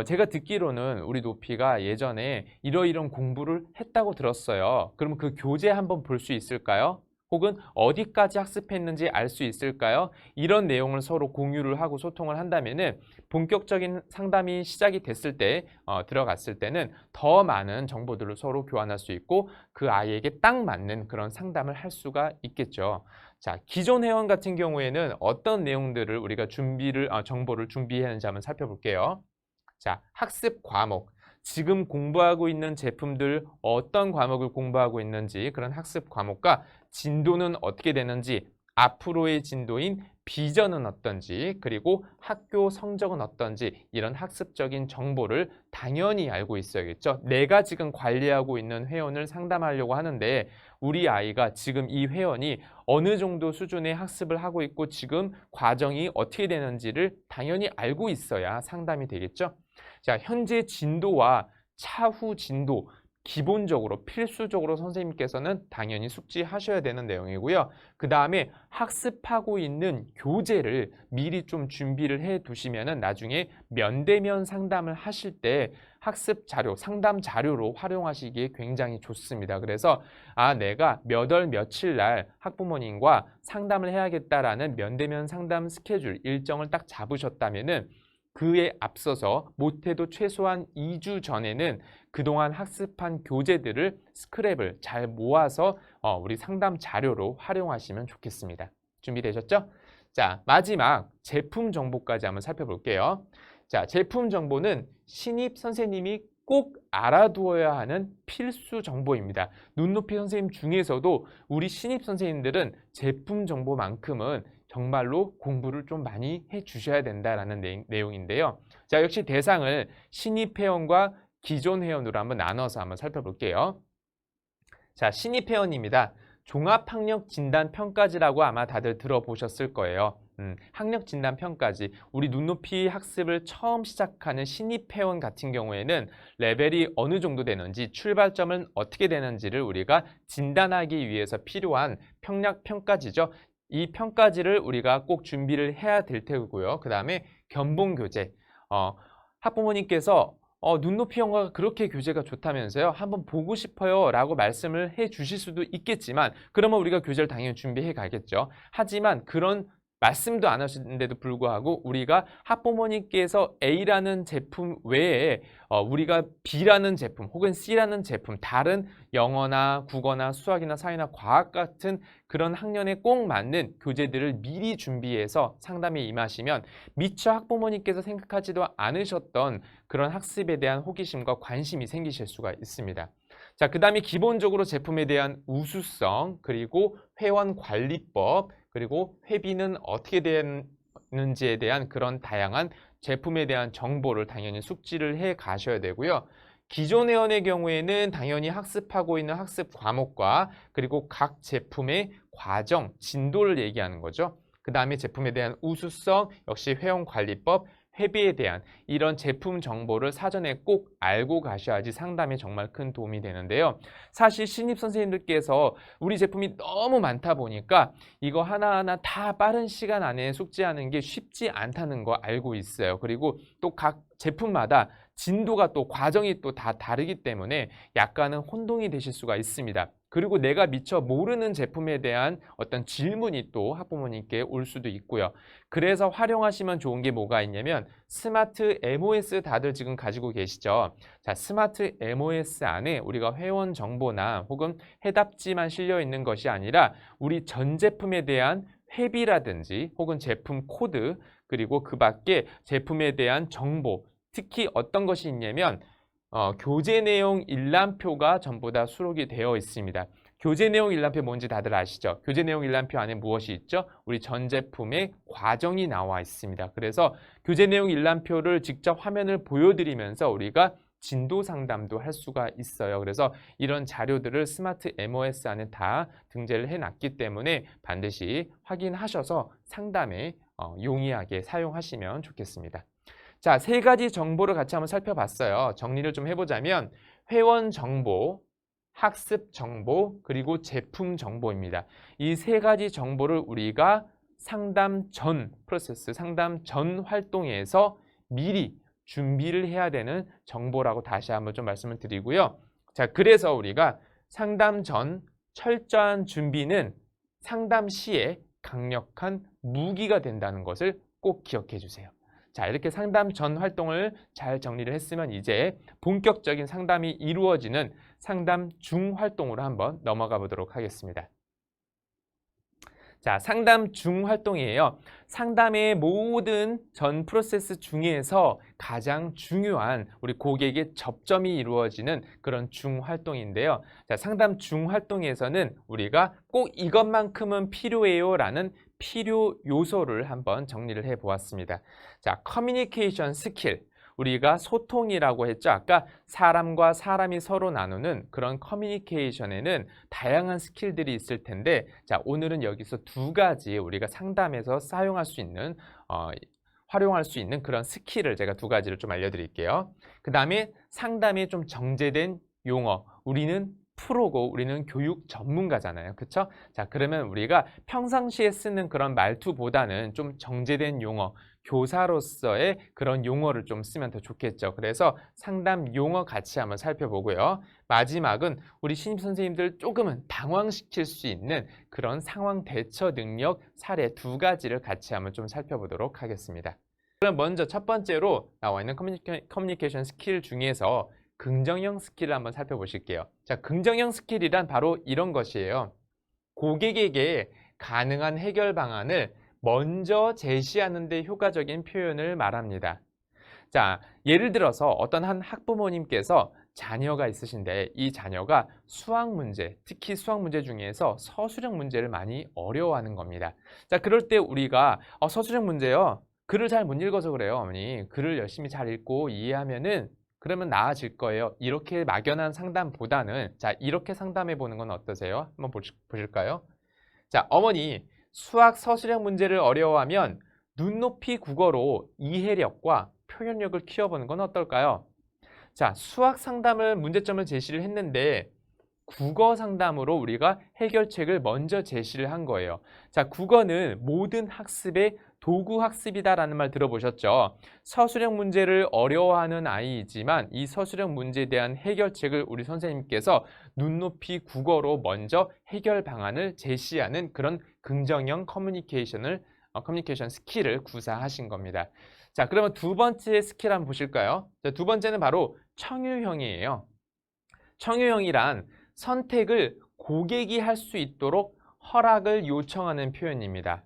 제가 듣기로는 우리 높이가 예전에 이러이런 공부를 했다고 들었어요. 그럼 그 교재 한번 볼 수 있을까요? 혹은 어디까지 학습했는지 알 수 있을까요? 이런 내용을 서로 공유를 하고 소통을 한다면은 본격적인 상담이 시작이 됐을 때, 들어갔을 때는 더 많은 정보들을 서로 교환할 수 있고 그 아이에게 딱 맞는 그런 상담을 할 수가 있겠죠. 자, 기존 회원 같은 경우에는 어떤 내용들을 우리가 정보를 준비해야 하는지 한번 살펴볼게요. 자, 학습 과목. 지금 공부하고 있는 제품들 어떤 과목을 공부하고 있는지 그런 학습 과목과 진도는 어떻게 되는지, 앞으로의 진도인 비전은 어떤지, 그리고 학교 성적은 어떤지 이런 학습적인 정보를 당연히 알고 있어야겠죠. 내가 지금 관리하고 있는 회원을 상담하려고 하는데 우리 아이가 지금 이 회원이 어느 정도 수준의 학습을 하고 있고 지금 과정이 어떻게 되는지를 당연히 알고 있어야 상담이 되겠죠. 자, 현재 진도와 차후 진도, 기본적으로 필수적으로 선생님께서는 당연히 숙지하셔야 되는 내용이고요. 그 다음에 학습하고 있는 교재를 미리 좀 준비를 해 두시면은 나중에 면대면 상담을 하실 때 학습 자료, 상담 자료로 활용하시기에 굉장히 좋습니다. 그래서 내가 몇 월 며칠 날 학부모님과 상담을 해야겠다라는 면대면 상담 스케줄 일정을 딱 잡으셨다면은 그에 앞서서 못해도 최소한 2주 전에는 그동안 학습한 교재들을 스크랩을 잘 모아서 우리 상담 자료로 활용하시면 좋겠습니다. 준비되셨죠? 자, 마지막 제품 정보까지 한번 살펴볼게요. 자, 제품 정보는 신입 선생님이 꼭 알아두어야 하는 필수 정보입니다. 눈높이 선생님 중에서도 우리 신입 선생님들은 제품 정보만큼은 정말로 공부를 좀 많이 해 주셔야 된다라는 내용인데요. 자, 역시 대상을 신입 회원과 기존 회원으로 한번 나눠서 한번 살펴볼게요. 자, 신입 회원입니다. 종합학력진단평가지라고 아마 다들 들어보셨을 거예요. 학력진단평가지, 우리 눈높이 학습을 처음 시작하는 신입 회원 같은 경우에는 레벨이 어느 정도 되는지, 출발점은 어떻게 되는지를 우리가 진단하기 위해서 필요한 평가지죠. 이 평가지를 우리가 꼭 준비를 해야 될 테고요. 그 다음에 견본교재, 학부모님께서 눈높이 영어가 그렇게 교재가 좋다면서요, 한번 보고 싶어요 라고 말씀을 해 주실 수도 있겠지만, 그러면 우리가 교재를 당연히 준비해 가겠죠. 하지만 그런 말씀도 안 하시는데도 불구하고 우리가 학부모님께서 A라는 제품 외에 우리가 B라는 제품 혹은 C라는 제품, 다른 영어나 국어나 수학이나 사회나 과학 같은 그런 학년에 꼭 맞는 교재들을 미리 준비해서 상담에 임하시면 미처 학부모님께서 생각하지도 않으셨던 그런 학습에 대한 호기심과 관심이 생기실 수가 있습니다. 자, 그 다음에 기본적으로 제품에 대한 우수성, 그리고 회원 관리법, 그리고 회비는 어떻게 되는지에 대한 그런 다양한 제품에 대한 정보를 당연히 숙지를 해 가셔야 되고요. 기존 회원의 경우에는 당연히 학습하고 있는 학습 과목과 그리고 각 제품의 과정, 진도를 얘기하는 거죠. 그 다음에 제품에 대한 우수성, 역시 회원관리법, 회비에 대한 이런 제품 정보를 사전에 꼭 알고 가셔야지 상담에 정말 큰 도움이 되는데요. 사실 신입 선생님들께서 우리 제품이 너무 많다 보니까 이거 하나하나 다 빠른 시간 안에 숙지하는 게 쉽지 않다는 거 알고 있어요. 그리고 또 각 제품마다 진도가 또 과정이 또 다 다르기 때문에 약간은 혼동이 되실 수가 있습니다. 그리고 내가 미처 모르는 제품에 대한 어떤 질문이 또 학부모님께 올 수도 있고요. 그래서 활용하시면 좋은 게 뭐가 있냐면 스마트 MOS 다들 지금 가지고 계시죠? 자, 스마트 MOS 안에 우리가 회원 정보나 혹은 해답지만 실려 있는 것이 아니라 우리 전 제품에 대한 회비라든지 혹은 제품 코드, 그리고 그 밖에 제품에 대한 정보, 특히 어떤 것이 있냐면 교재 내용 일람표가 전부 다 수록이 되어 있습니다. 교재 내용 일람표 뭔지 다들 아시죠? 교재 내용 일람표 안에 무엇이 있죠? 우리 전 제품의 과정이 나와 있습니다. 그래서 교재 내용 일람표를 직접 화면을 보여드리면서 우리가 진도 상담도 할 수가 있어요. 그래서 이런 자료들을 스마트 MOS 안에 다 등재를 해놨기 때문에 반드시 확인하셔서 상담에 용이하게 사용하시면 좋겠습니다. 자, 세 가지 정보를 같이 한번 살펴봤어요. 정리를 좀 해보자면 회원 정보, 학습 정보, 그리고 제품 정보입니다. 이 세 가지 정보를 우리가 상담 전 프로세스, 상담 전 활동에서 미리 준비를 해야 되는 정보라고 다시 한번 좀 말씀을 드리고요. 자, 그래서 우리가 상담 전 철저한 준비는 상담 시에 강력한 무기가 된다는 것을 꼭 기억해 주세요. 자, 이렇게 상담 전 활동을 잘 정리를 했으면 이제 본격적인 상담이 이루어지는 상담 중 활동으로 한번 넘어가 보도록 하겠습니다. 자, 상담 중 활동이에요. 상담의 모든 전 프로세스 중에서 가장 중요한 우리 고객의 접점이 이루어지는 그런 중 활동인데요. 자, 상담 중 활동에서는 우리가 꼭 이것만큼은 필요해요 라는 필요 요소를 한번 정리를 해 보았습니다. 자, 커뮤니케이션 스킬. 우리가 소통이라고 했죠. 아까 사람과 사람이 서로 나누는 그런 커뮤니케이션에는 다양한 스킬들이 있을 텐데, 자, 오늘은 여기서 두 가지 우리가 상담에서 사용할 수 있는 활용할 수 있는 그런 스킬을 제가 두 가지를 좀 알려드릴게요. 그 다음에 상담에 좀 정제된 용어. 우리는 프로고 우리는 교육 전문가잖아요. 그쵸? 자, 그러면 우리가 평상시에 쓰는 그런 말투보다는 좀 정제된 용어, 교사로서의 그런 용어를 좀 쓰면 더 좋겠죠. 그래서 상담 용어 같이 한번 살펴보고요. 마지막은 우리 신입 선생님들 조금은 당황시킬 수 있는 그런 상황 대처 능력 사례 2가지를 같이 한번 좀 살펴보도록 하겠습니다. 그럼 먼저 첫 번째로 나와 있는 커뮤니케이션 스킬 중에서 긍정형 스킬을 한번 살펴보실게요. 자, 긍정형 스킬이란 바로 이런 것이에요. 고객에게 가능한 해결 방안을 먼저 제시하는 데 효과적인 표현을 말합니다. 자, 예를 들어서 어떤 한 학부모님께서 자녀가 있으신데 이 자녀가 수학 문제, 특히 수학 문제 중에서 서술형 문제를 많이 어려워하는 겁니다. 자, 그럴 때 우리가 서술형 문제요. 글을 잘 못 읽어서 그래요, 어머니. 글을 열심히 잘 읽고 이해하면은 그러면 나아질 거예요. 이렇게 막연한 상담보다는 자, 이렇게 상담해 보는 건 어떠세요? 한번 보실까요? 자, 어머니, 수학 서술형 문제를 어려워하면 눈높이 국어로 이해력과 표현력을 키워보는 건 어떨까요? 자, 수학 상담을 문제점을 제시를 했는데 국어 상담으로 우리가 해결책을 먼저 제시를 한 거예요. 자, 국어는 모든 학습의 도구 학습이다라는 말 들어보셨죠? 서술형 문제를 어려워하는 아이이지만 이 서술형 문제에 대한 해결책을 우리 선생님께서 눈높이 국어로 먼저 해결 방안을 제시하는 그런 긍정형 커뮤니케이션 스킬을 구사하신 겁니다. 자, 그러면 두 번째 스킬 한번 보실까요? 자, 두 번째는 바로 청유형이에요. 청유형이란 선택을 고객이 할 수 있도록 허락을 요청하는 표현입니다.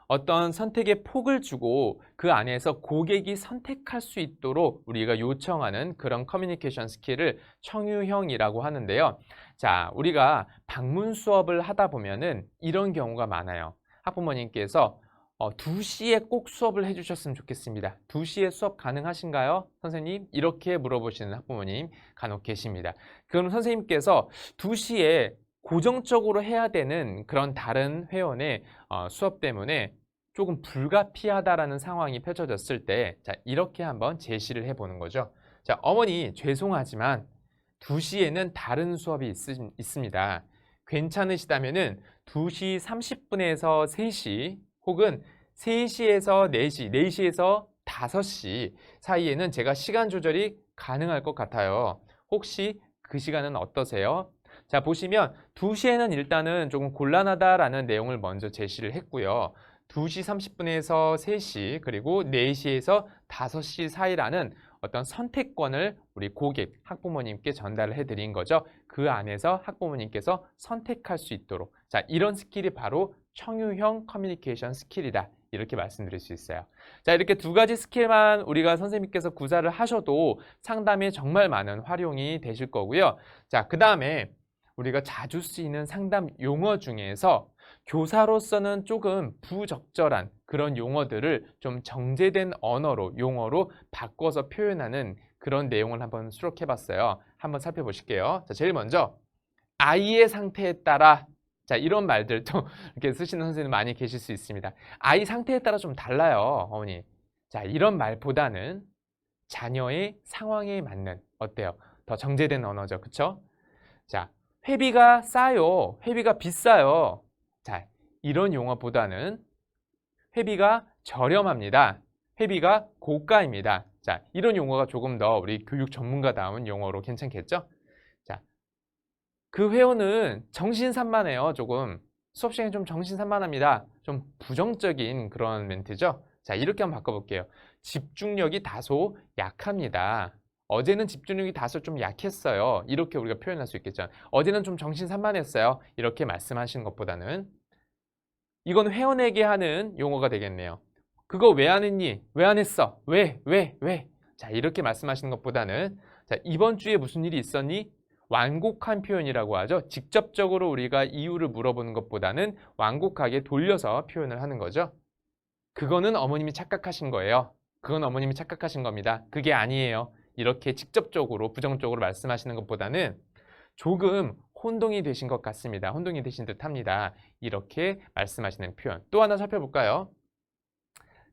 어떤 선택의 폭을 주고 그 안에서 고객이 선택할 수 있도록 우리가 요청하는 그런 커뮤니케이션 스킬을 청유형이라고 하는데요. 자, 우리가 방문 수업을 하다 보면은 이런 경우가 많아요. 학부모님께서 2시에 꼭 수업을 해주셨으면 좋겠습니다. 2시에 수업 가능하신가요? 선생님? 이렇게 물어보시는 학부모님 간혹 계십니다. 그럼 선생님께서 2시에 고정적으로 해야 되는 그런 다른 회원의 수업 때문에 조금 불가피하다라는 상황이 펼쳐졌을 때, 자, 이렇게 한번 제시를 해보는 거죠. 자, 어머니, 죄송하지만 2시에는 다른 수업이 있습니다. 괜찮으시다면은 2시 30분에서 3시 혹은 3시에서 4시, 4시에서 5시 사이에는 제가 시간 조절이 가능할 것 같아요. 혹시 그 시간은 어떠세요? 자, 보시면 2시에는 일단은 조금 곤란하다라는 내용을 먼저 제시를 했고요. 2시 30분에서 3시 그리고 4시에서 5시 사이라는 어떤 선택권을 우리 고객, 학부모님께 전달을 해드린 거죠. 그 안에서 학부모님께서 선택할 수 있도록. 자, 이런 스킬이 바로 청유형 커뮤니케이션 스킬이다. 이렇게 말씀드릴 수 있어요. 자, 이렇게 2가지 스킬만 우리가 선생님께서 구사를 하셔도 상담에 정말 많은 활용이 되실 거고요. 자, 그 다음에 우리가 자주 쓰이는 상담 용어 중에서 교사로서는 조금 부적절한 그런 용어들을 좀 정제된 언어로, 용어로 바꿔서 표현하는 그런 내용을 한번 수록해 봤어요. 한번 살펴보실게요. 자, 제일 먼저 아이의 상태에 따라, 자, 이런 말들도 이렇게 쓰시는 선생님 많이 계실 수 있습니다. 아이 상태에 따라 좀 달라요, 어머니. 자, 이런 말보다는 자녀의 상황에 맞는, 어때요? 더 정제된 언어죠, 그쵸? 자, 회비가 싸요. 회비가 비싸요. 자, 이런 용어보다는 회비가 저렴합니다. 회비가 고가입니다. 자, 이런 용어가 조금 더 우리 교육 전문가다운 용어로 괜찮겠죠? 자, 그 회원은 정신산만해요. 조금 수업 시간에 좀 정신산만합니다. 좀 부정적인 그런 멘트죠. 자, 이렇게 한번 바꿔볼게요. 집중력이 다소 약합니다. 어제는 집중력이 다소 좀 약했어요. 이렇게 우리가 표현할 수 있겠죠. 어제는 좀 정신산만했어요. 이렇게 말씀하시는 것보다는 이건 회원에게 하는 용어가 되겠네요. 그거 왜 안 했니? 왜 안 했어? 왜? 자, 이렇게 말씀하시는 것보다는 자, 이번 주에 무슨 일이 있었니? 완곡한 표현이라고 하죠. 직접적으로 우리가 이유를 물어보는 것보다는 완곡하게 돌려서 표현을 하는 거죠. 그거는 어머님이 착각하신 거예요. 그건 어머님이 착각하신 겁니다. 그게 아니에요. 이렇게 직접적으로 부정적으로 말씀하시는 것보다는 조금 혼동이 되신 것 같습니다. 혼동이 되신 듯 합니다. 이렇게 말씀하시는 표현. 또 하나 살펴볼까요?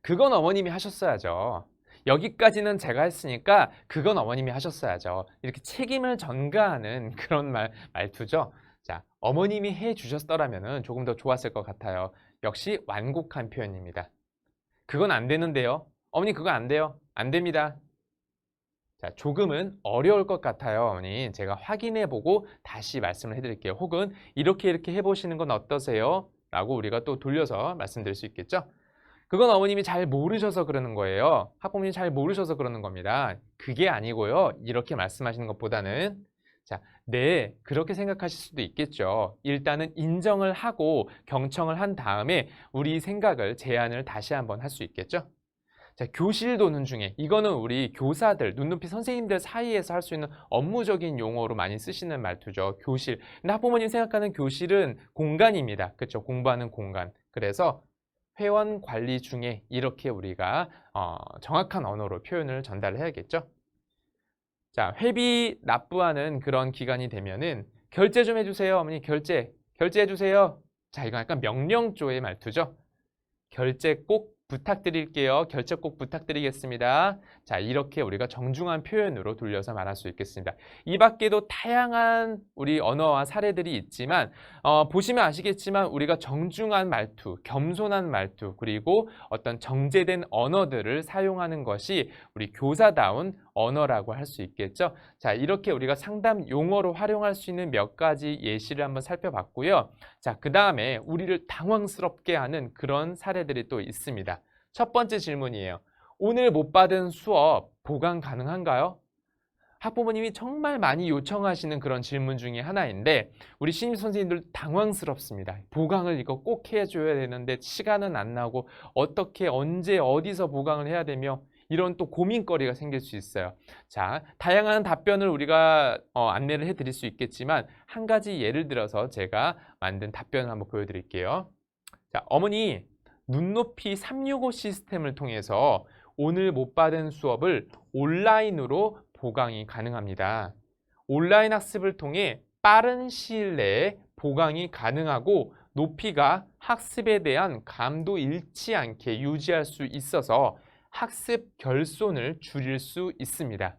그건 어머님이 하셨어야죠. 여기까지는 제가 했으니까 그건 어머님이 하셨어야죠. 이렇게 책임을 전가하는 그런 말투죠. 자, 어머님이 해 주셨더라면 조금 더 좋았을 것 같아요. 역시 완곡한 표현입니다. 그건 안 되는데요. 어머니 그거 안 돼요. 안 됩니다. 자, 조금은 어려울 것 같아요, 어머니. 제가 확인해보고 다시 말씀을 해드릴게요. 혹은 이렇게 해보시는 건 어떠세요? 라고 우리가 또 돌려서 말씀드릴 수 있겠죠? 그건 어머님이 잘 모르셔서 그러는 거예요. 학부모님이 잘 모르셔서 그러는 겁니다. 그게 아니고요. 이렇게 말씀하시는 것보다는 자, 네, 그렇게 생각하실 수도 있겠죠. 일단은 인정을 하고 경청을 한 다음에 우리 생각을 제안을 다시 한번 할 수 있겠죠. 자, 교실 도는 중에 이거는 우리 교사들, 눈높이 선생님들 사이에서 할 수 있는 업무적인 용어로 많이 쓰시는 말투죠. 교실. 근데 학부모님 생각하는 교실은 공간입니다. 그렇죠? 공부하는 공간. 그래서 회원 관리 중에 이렇게 우리가 정확한 언어로 표현을 전달해야겠죠. 자, 회비 납부하는 그런 기간이 되면은 결제 좀 해주세요. 어머니 결제해주세요. 자, 이거 약간 명령조의 말투죠. 결제 꼭 부탁드릴게요. 결제 꼭 부탁드리겠습니다. 자, 이렇게 우리가 정중한 표현으로 돌려서 말할 수 있겠습니다. 이 밖에도 다양한 우리 언어와 사례들이 있지만 보시면 아시겠지만 우리가 정중한 말투, 겸손한 말투, 그리고 어떤 정제된 언어들을 사용하는 것이 우리 교사다운 언어라고 할 수 있겠죠. 자, 이렇게 우리가 상담 용어로 활용할 수 있는 몇 가지 예시를 한번 살펴봤고요. 자, 그 다음에 우리를 당황스럽게 하는 그런 사례들이 또 있습니다. 첫 번째 질문이에요. 오늘 못 받은 수업 보강 가능한가요? 학부모님이 정말 많이 요청하시는 그런 질문 중에 하나인데 우리 신입 선생님들 당황스럽습니다. 보강을 이거 꼭 해줘야 되는데 시간은 안 나고 어떻게 언제 어디서 보강을 해야 되며 이런 또 고민거리가 생길 수 있어요. 자, 다양한 답변을 우리가 안내를 해드릴 수 있겠지만 한 가지 예를 들어서 제가 만든 답변을 한번 보여드릴게요. 자, 어머니 눈높이 365 시스템을 통해서 오늘 못 받은 수업을 온라인으로 보강이 가능합니다. 온라인 학습을 통해 빠른 시일 내에 보강이 가능하고 높이가 학습에 대한 감도 잃지 않게 유지할 수 있어서 학습 결손을 줄일 수 있습니다.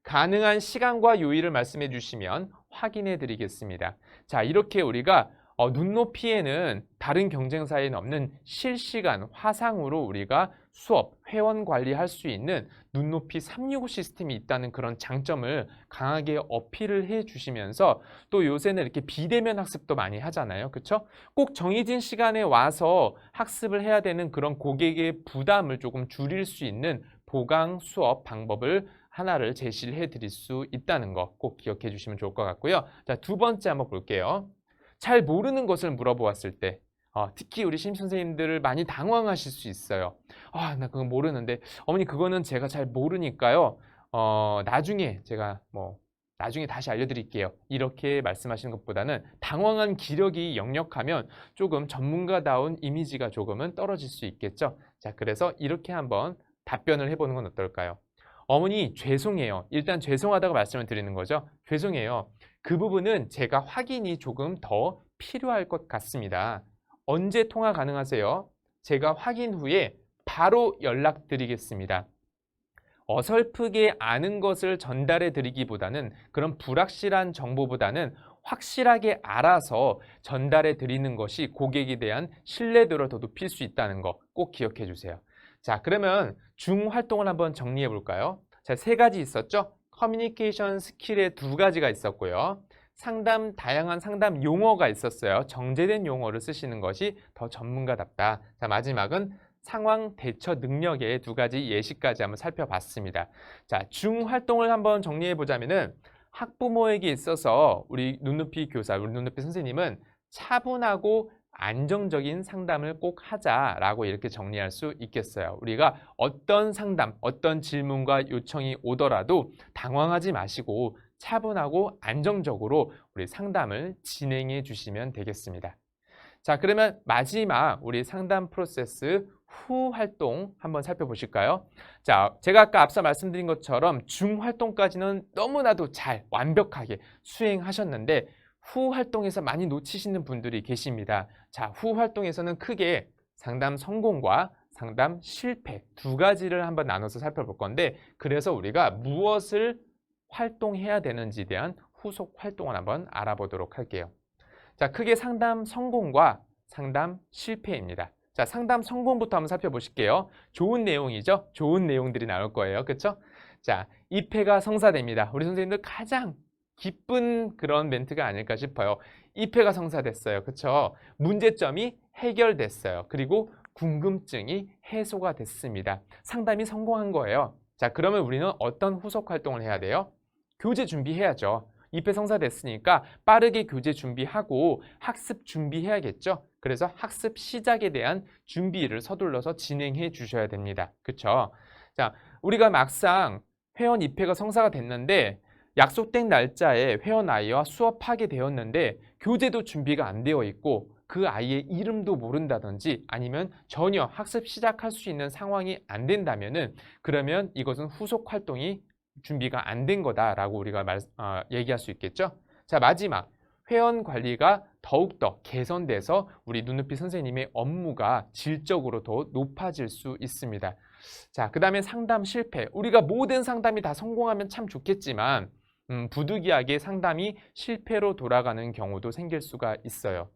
가능한 시간과 요일을 말씀해 주시면 확인해 드리겠습니다. 자, 이렇게 우리가 눈높이에는 다른 경쟁사에는 없는 실시간 화상으로 우리가 수업, 회원 관리할 수 있는 눈높이 365 시스템이 있다는 그런 장점을 강하게 어필을 해 주시면서 또 요새는 이렇게 비대면 학습도 많이 하잖아요. 그렇죠? 꼭 정해진 시간에 와서 학습을 해야 되는 그런 고객의 부담을 조금 줄일 수 있는 보강 수업 방법을 하나를 제시를 해 드릴 수 있다는 거 꼭 기억해 주시면 좋을 것 같고요. 자, 두 번째 한번 볼게요. 잘 모르는 것을 물어보았을 때 특히 우리 신입 선생님들을 많이 당황하실 수 있어요. 나 그거 모르는데 어머니 그거는 제가 잘 모르니까요. 나중에 제가 나중에 다시 알려드릴게요. 이렇게 말씀하시는 것보다는 당황한 기력이 역력하면 조금 전문가다운 이미지가 조금은 떨어질 수 있겠죠. 자, 그래서 이렇게 한번 답변을 해보는 건 어떨까요? 어머니 죄송해요. 일단 죄송하다고 말씀을 드리는 거죠. 죄송해요. 그 부분은 제가 확인이 조금 더 필요할 것 같습니다. 언제 통화 가능하세요? 제가 확인 후에 바로 연락드리겠습니다. 어설프게 아는 것을 전달해 드리기보다는 그런 불확실한 정보보다는 확실하게 알아서 전달해 드리는 것이 고객에 대한 신뢰도를 더 높일 수 있다는 거 꼭 기억해 주세요. 자, 그러면 중활동을 한번 정리해 볼까요? 자, 세 가지 있었죠? 커뮤니케이션 스킬에 두 가지가 있었고요. 다양한 상담 용어가 있었어요. 정제된 용어를 쓰시는 것이 더 전문가답다. 자, 마지막은 상황 대처 능력의 두 가지 예시까지 한번 살펴봤습니다. 자, 중활동을 한번 정리해 보자면은 학부모에게 있어서 우리 눈높이 교사, 우리 눈높이 선생님은 차분하고 안정적인 상담을 꼭 하자라고 이렇게 정리할 수 있겠어요. 우리가 어떤 상담, 어떤 질문과 요청이 오더라도 당황하지 마시고 차분하고 안정적으로 우리 상담을 진행해 주시면 되겠습니다. 자, 그러면 마지막 우리 상담 프로세스 후 활동 한번 살펴보실까요? 자, 제가 아까 앞서 말씀드린 것처럼 중활동까지는 너무나도 잘 완벽하게 수행하셨는데 후 활동에서 많이 놓치시는 분들이 계십니다. 자, 후 활동에서는 크게 상담 성공과 상담 실패 두 가지를 한번 나눠서 살펴볼 건데 그래서 우리가 무엇을 활동해야 되는지에 대한 후속 활동을 한번 알아보도록 할게요. 자, 크게 상담 성공과 상담 실패입니다. 자, 상담 성공부터 한번 살펴보실게요. 좋은 내용이죠? 좋은 내용들이 나올 거예요. 그렇죠? 자, 입회가 성사됩니다. 우리 선생님들 가장 기쁜 그런 멘트가 아닐까 싶어요. 입회가 성사됐어요. 그렇죠? 문제점이 해결됐어요. 그리고 궁금증이 해소가 됐습니다. 상담이 성공한 거예요. 자, 그러면 우리는 어떤 후속 활동을 해야 돼요? 교재 준비해야죠. 입회 성사됐으니까 빠르게 교재 준비하고 학습 준비해야겠죠. 그래서 학습 시작에 대한 준비를 서둘러서 진행해 주셔야 됩니다. 그렇죠? 자, 우리가 막상 회원 입회가 성사가 됐는데 약속된 날짜에 회원 아이와 수업하게 되었는데 교재도 준비가 안 되어 있고 그 아이의 이름도 모른다든지 아니면 전혀 학습 시작할 수 있는 상황이 안 된다면은 그러면 이것은 후속 활동이 준비가 안 된 거다라고 우리가 얘기할 수 있겠죠. 자, 마지막 회원 관리가 더욱더 개선돼서 우리 눈높이 선생님의 업무가 질적으로 더 높아질 수 있습니다. 자, 그 다음에 상담 실패. 우리가 모든 상담이 다 성공하면 참 좋겠지만 부득이하게 상담이 실패로 돌아가는 경우도 생길 수가 있어요.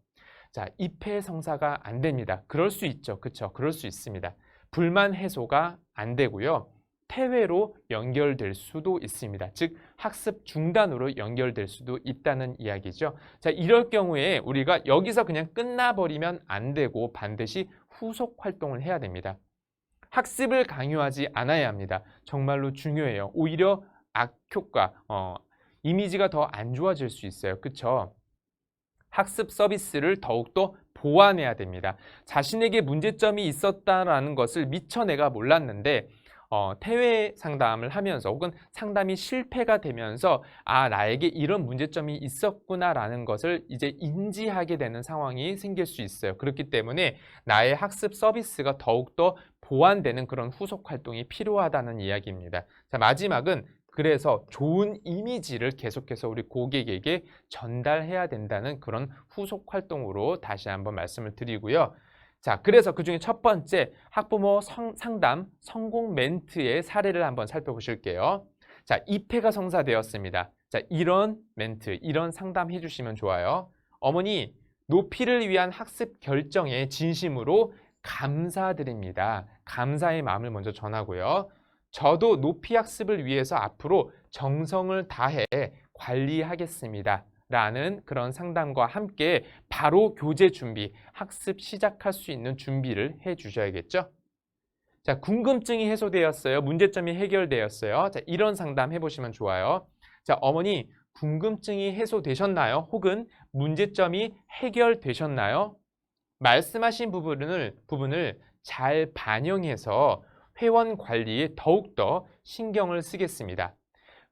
자, 입회 성사가 안 됩니다. 그럴 수 있죠. 그렇죠? 그럴 수 있습니다. 불만 해소가 안 되고요. 폐회로 연결될 수도 있습니다. 즉 학습 중단으로 연결될 수도 있다는 이야기죠. 자, 이럴 경우에 우리가 여기서 그냥 끝나버리면 안 되고 반드시 후속 활동을 해야 됩니다. 학습을 강요하지 않아야 합니다. 정말로 중요해요. 오히려 악효과, 이미지가 더 안 좋아질 수 있어요. 그렇죠? 학습 서비스를 더욱더 보완해야 됩니다. 자신에게 문제점이 있었다라는 것을 미처 내가 몰랐는데 퇴회 상담을 하면서 혹은 상담이 실패가 되면서 아, 나에게 이런 문제점이 있었구나라는 것을 이제 인지하게 되는 상황이 생길 수 있어요. 그렇기 때문에 나의 학습 서비스가 더욱더 보완되는 그런 후속 활동이 필요하다는 이야기입니다. 자, 마지막은 그래서 좋은 이미지를 계속해서 우리 고객에게 전달해야 된다는 그런 후속 활동으로 다시 한번 말씀을 드리고요. 자, 그래서 그중에 첫 번째 학부모 상담 성공 멘트의 사례를 한번 살펴보실게요. 자, 입회가 성사되었습니다. 자, 이런 멘트, 이런 상담 해주시면 좋아요. 어머니, 높이를 위한 학습 결정에 진심으로 감사드립니다. 감사의 마음을 먼저 전하고요. 저도 높이 학습을 위해서 앞으로 정성을 다해 관리하겠습니다. 라는 그런 상담과 함께 바로 교재 준비, 학습 시작할 수 있는 준비를 해 주셔야겠죠. 자, 궁금증이 해소되었어요. 문제점이 해결되었어요. 자, 이런 상담 해보시면 좋아요. 자, 어머니, 궁금증이 해소되셨나요? 혹은 문제점이 해결되셨나요? 말씀하신 부분을 잘 반영해서 회원 관리에 더욱더 신경을 쓰겠습니다.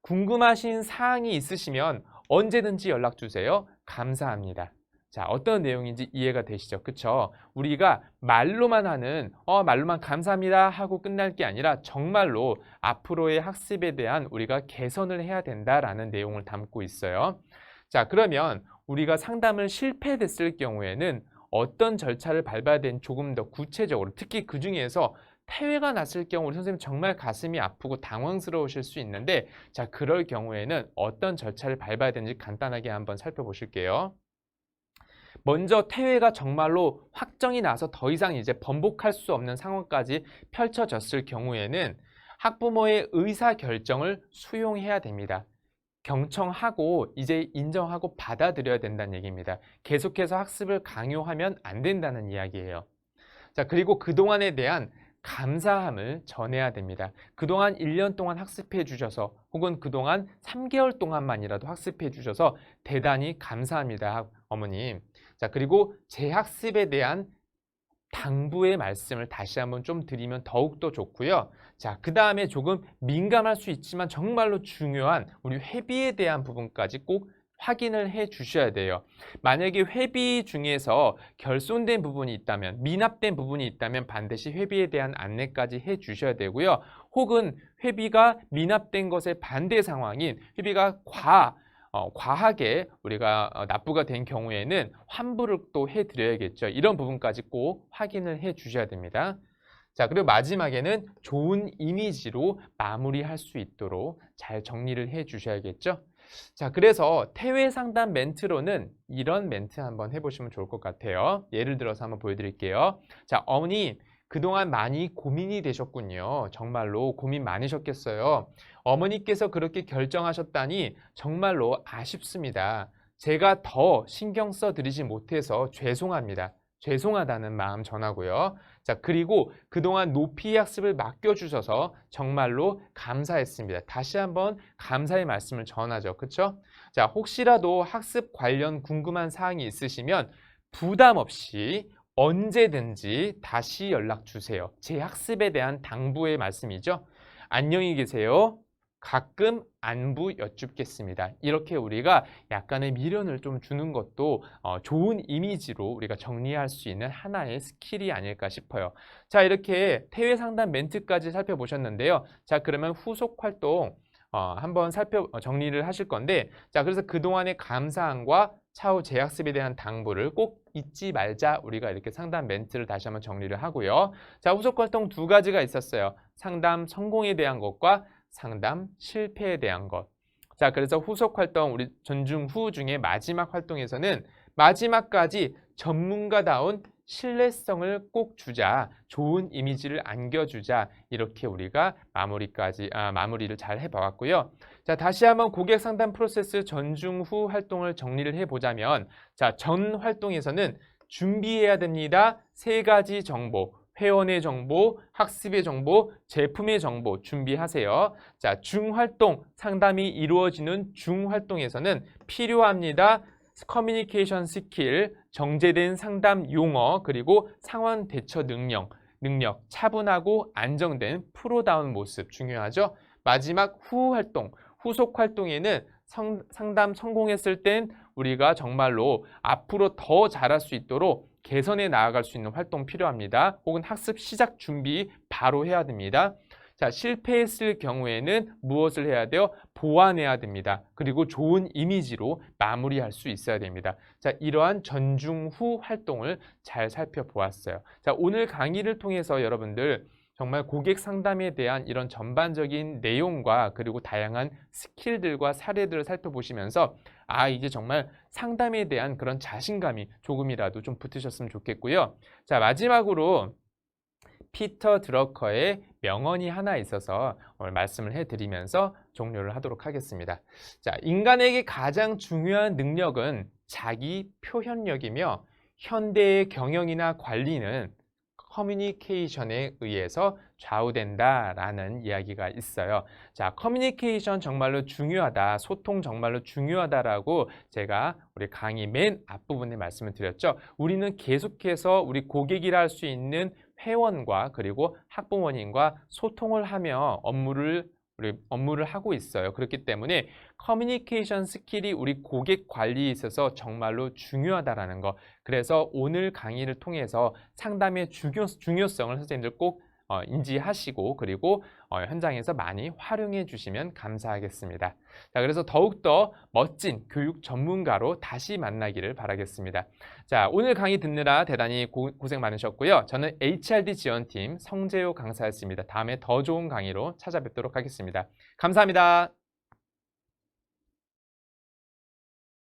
궁금하신 사항이 있으시면 언제든지 연락 주세요. 감사합니다. 자, 어떤 내용인지 이해가 되시죠? 그쵸? 우리가 말로만 말로만 감사합니다 하고 끝날 게 아니라 정말로 앞으로의 학습에 대한 우리가 개선을 해야 된다라는 내용을 담고 있어요. 자, 그러면 우리가 상담을 실패됐을 경우에는 어떤 절차를 밟아야 되는지 조금 더 구체적으로, 특히 그 중에서 폐회가 났을 경우 우리 선생님 정말 가슴이 아프고 당황스러우실 수 있는데, 자, 그럴 경우에는 어떤 절차를 밟아야 되는지 간단하게 한번 살펴보실게요. 먼저 퇴회가 정말로 확정이 나서 더 이상 이제 번복할 수 없는 상황까지 펼쳐졌을 경우에는 학부모의 의사 결정을 수용해야 됩니다. 경청하고 이제 인정하고 받아들여야 된다는 얘기입니다. 계속해서 학습을 강요하면 안 된다는 이야기예요. 자, 그리고 그동안에 대한 감사함을 전해야 됩니다. 그동안 1년 동안 학습해 주셔서 혹은 그동안 3개월 동안만이라도 학습해 주셔서 대단히 감사합니다, 어머님. 자, 그리고 재학습에 대한 당부의 말씀을 다시 한번 좀 드리면 더욱더 좋고요. 자, 그 다음에 조금 민감할 수 있지만 정말로 중요한 우리 회비에 대한 부분까지 꼭 확인을 해 주셔야 돼요. 만약에 회비 중에서 결손된 부분이 있다면, 미납된 부분이 있다면 반드시 회비에 대한 안내까지 해 주셔야 되고요. 혹은 회비가 미납된 것의 반대 상황인 회비가 과하게 우리가 납부가 된 경우에는 환불을 또 해드려야겠죠. 이런 부분까지 꼭 확인을 해 주셔야 됩니다. 자, 그리고 마지막에는 좋은 이미지로 마무리할 수 있도록 잘 정리를 해 주셔야겠죠? 자, 그래서 태회 상담 멘트로는 이런 멘트 한번 해보시면 좋을 것 같아요. 예를 들어서 한번 보여드릴게요. 자, 어머니, 그동안 많이 고민이 되셨군요. 정말로 고민 많으셨겠어요. 어머니께서 그렇게 결정하셨다니 정말로 아쉽습니다. 제가 더 신경 써 드리지 못해서 죄송합니다. 죄송하다는 마음 전하고요. 자, 그리고 그동안 높이 학습을 맡겨주셔서 정말로 감사했습니다. 다시 한번 감사의 말씀을 전하죠. 그쵸? 자, 혹시라도 학습 관련 궁금한 사항이 있으시면 부담 없이 언제든지 다시 연락 주세요. 제 학습에 대한 당부의 말씀이죠. 안녕히 계세요. 가끔 안부 여쭙겠습니다. 이렇게 우리가 약간의 미련을 좀 주는 것도 좋은 이미지로 우리가 정리할 수 있는 하나의 스킬이 아닐까 싶어요. 자, 이렇게 태회 상담 멘트까지 살펴보셨는데요. 자, 그러면 후속 활동 한번 정리를 하실 건데, 자, 그래서 그동안의 감사함과 차후 재학습에 대한 당부를 꼭 잊지 말자. 우리가 이렇게 상담 멘트를 다시 한번 정리를 하고요. 자, 후속 활동 두 가지가 있었어요. 상담 성공에 대한 것과 상담 실패에 대한 것. 자, 그래서 후속 활동, 우리 존중 후 중에 마지막 활동에서는 마지막까지 전문가다운 신뢰성을 꼭 주자, 좋은 이미지를 안겨주자, 이렇게 우리가 마무리를 잘 해봐왔고요. 자, 다시 한번 고객 상담 프로세스 전중 후 활동을 정리를 해보자면, 자, 전 활동에서는 준비해야 됩니다. 세 가지 정보. 회원의 정보, 학습의 정보, 제품의 정보 준비하세요. 자, 중활동, 상담이 이루어지는 중활동에서는 필요합니다. 커뮤니케이션 스킬, 정제된 상담 용어, 그리고 상황 대처 능력, 차분하고 안정된 프로다운 모습 중요하죠. 마지막 후 활동, 후속 활동에는 상담 성공했을 땐 우리가 정말로 앞으로 더 잘할 수 있도록 개선해 나아갈 수 있는 활동 필요합니다. 혹은 학습 시작 준비 바로 해야 됩니다. 자, 실패했을 경우에는 무엇을 해야 돼요? 보완해야 됩니다. 그리고 좋은 이미지로 마무리할 수 있어야 됩니다. 자, 이러한 전중 후 활동을 잘 살펴보았어요. 자, 오늘 강의를 통해서 여러분들 정말 고객 상담에 대한 이런 전반적인 내용과 그리고 다양한 스킬들과 사례들을 살펴보시면서 이제 정말 상담에 대한 그런 자신감이 조금이라도 좀 붙으셨으면 좋겠고요. 자, 마지막으로 피터 드러커의 명언이 하나 있어서 오늘 말씀을 해드리면서 종료를 하도록 하겠습니다. 자, 인간에게 가장 중요한 능력은 자기 표현력이며 현대의 경영이나 관리는 커뮤니케이션에 의해서 좌우된다라는 이야기가 있어요. 자, 커뮤니케이션 정말로 중요하다, 소통 정말로 중요하다라고 제가 우리 강의 맨 앞부분에 말씀을 드렸죠. 우리는 계속해서 우리 고객이라 할 수 있는 회원과 그리고 학부모님과 소통을 하며 업무를 하고 있어요. 그렇기 때문에 커뮤니케이션 스킬이 우리 고객 관리에 있어서 정말로 중요하다라는 거. 그래서 오늘 강의를 통해서 상담의 중요성을 선생님들 꼭 인지하시고 그리고 현장에서 많이 활용해 주시면 감사하겠습니다. 자, 그래서 더욱더 멋진 교육 전문가로 다시 만나기를 바라겠습니다. 자, 오늘 강의 듣느라 대단히 고생 많으셨고요. 저는 HRD 지원팀 성재호 강사였습니다. 다음에 더 좋은 강의로 찾아뵙도록 하겠습니다. 감사합니다.